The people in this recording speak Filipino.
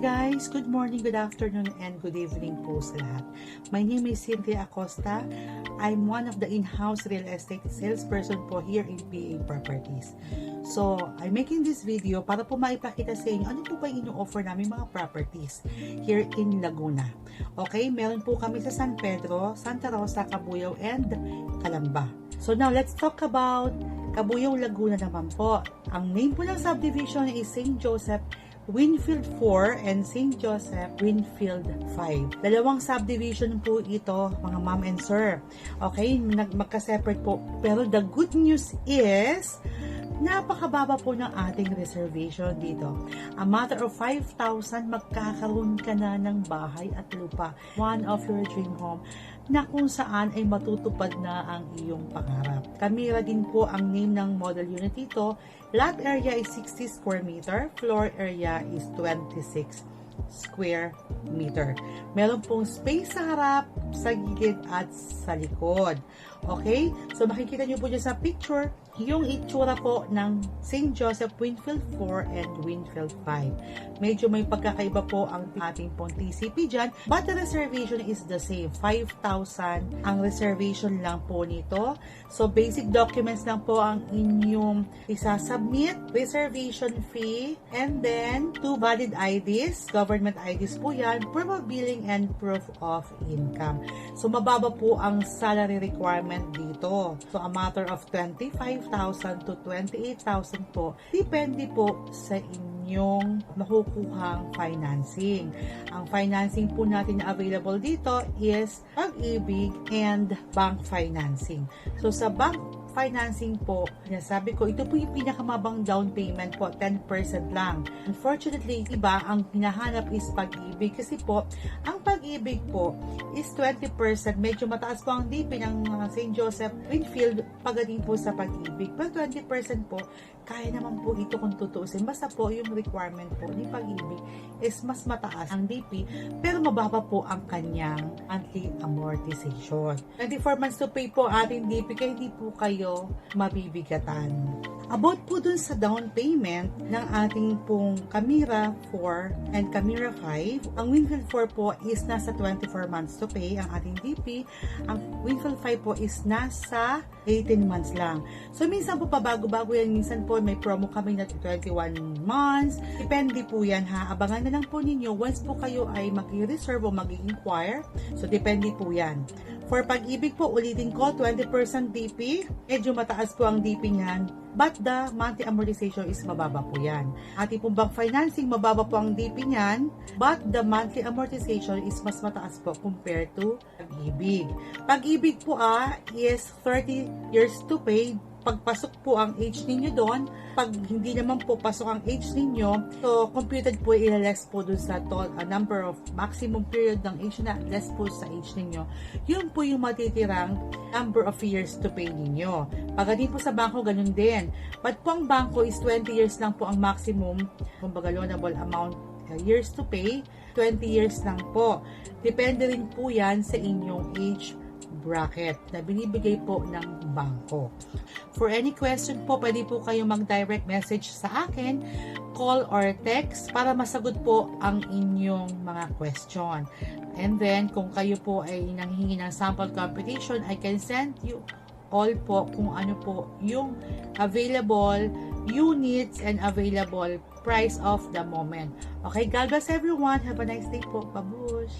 guys! Good morning, good afternoon, and good evening po sa lahat. My name is Cynthia Acosta. I'm one of the in-house real estate salesperson po here in PA Properties. So, I'm making this video para po maipakita sa inyo ano po ba yung offer namin mga properties here in Laguna. Okay, meron po kami sa San Pedro, Santa Rosa, Cabuyao, and Calamba. So now, let's talk about Cabuyao, Laguna naman po. Ang name po ng subdivision is St. Joseph Winfield 4 and St. Joseph Winfield 5. Dalawang subdivision po ito, mga ma'am and sir. Okay, magka-separate po. Pero the good news is, napakababa po ng ating reservation dito. A matter of 5,000, magkakaroon ka na ng bahay at lupa. One of your dream home na kung saan ay matutupad na ang iyong pangarap. Camira din po ang name ng model unit dito. Lot area is 60 square meter. Floor area is 26 square meter. Meron pong space sa harap, sa gilid at sa likod. Okay? So makikita nyo po dyan sa picture yung itsura po ng St. Joseph Winfield 4 and Winfield 5. Medyo may pagkakaiba po ang ating pong TCP dyan, but the reservation is the same. 5,000 ang reservation lang po nito. So basic documents lang po ang inyong isasubmit, reservation fee, and then 2 valid IDs, government IDs po yan, proof of billing and proof of income. So mababa po ang salary requirement dito. So a matter of 25,000 to 28,000 po. Depende po sa inyong makukuhang financing. Ang financing po natin na available dito is Pag-ibig and bank financing. So sa bank financing po, sabi ko, ito po yung pinakamabang down payment po, 10% lang. Unfortunately, iba, ang hinahanap is Pag-ibig kasi po, ang Pag-ibig po is 20%. Medyo mataas po ang DP ng St. Joseph Winfield pagdating po sa Pag-ibig. Pero 20% po, kaya naman po ito kung tutuusin. Basta po yung requirement po ni Pag-ibig is mas mataas ang DP, pero mababa po ang kanyang monthly amortization. 24 months to pay po ating DP, kaya hindi po kayo mabibigatan. About po dun sa down payment ng ating pong Camira 4 and Camira 5, ang Winfield 4 po is nasa 24 months to pay ang ating DP. Ang Winfield 5 po is nasa 18 months lang. So minsan po pabago-bago yan, minsan po may promo kami na 21 months. Depende po yan ha. Abangan na lang po ninyo once po kayo ay mag-reserve o mag-inquire. So depende po yan. For Pag-ibig po, ulitin ko, 20% DP. Medyo mataas po ang DP niyan. But the monthly amortization is mababa po yan. Ating pong bank financing, mababa po ang DP niyan. But the monthly amortization is mas mataas po compared to Pag-ibig. Pag-ibig po is 30 years to pay. Pagpasok po ang age ninyo doon, pag hindi naman po pasok ang age ninyo, so computed po i-less po doon sa number of maximum period ng age na less po sa age ninyo. Yun po yung matitirang number of years to pay ninyo. Pag po sa bangko, ganun din. But po ang bangko is 20 years lang po ang maximum, kumbaga loanable amount years to pay, 20 years lang po. Depende rin po yan sa inyong age bracket na binibigay po ng bangko. For any question po, pwede po kayo mag-direct message sa akin, call or text para masagot po ang inyong mga question. And then, kung kayo po ay nanghingi ng sample computation, I can send you all po kung ano po yung available units and available price of the moment. Okay, God bless everyone. Have a nice day po. Babush!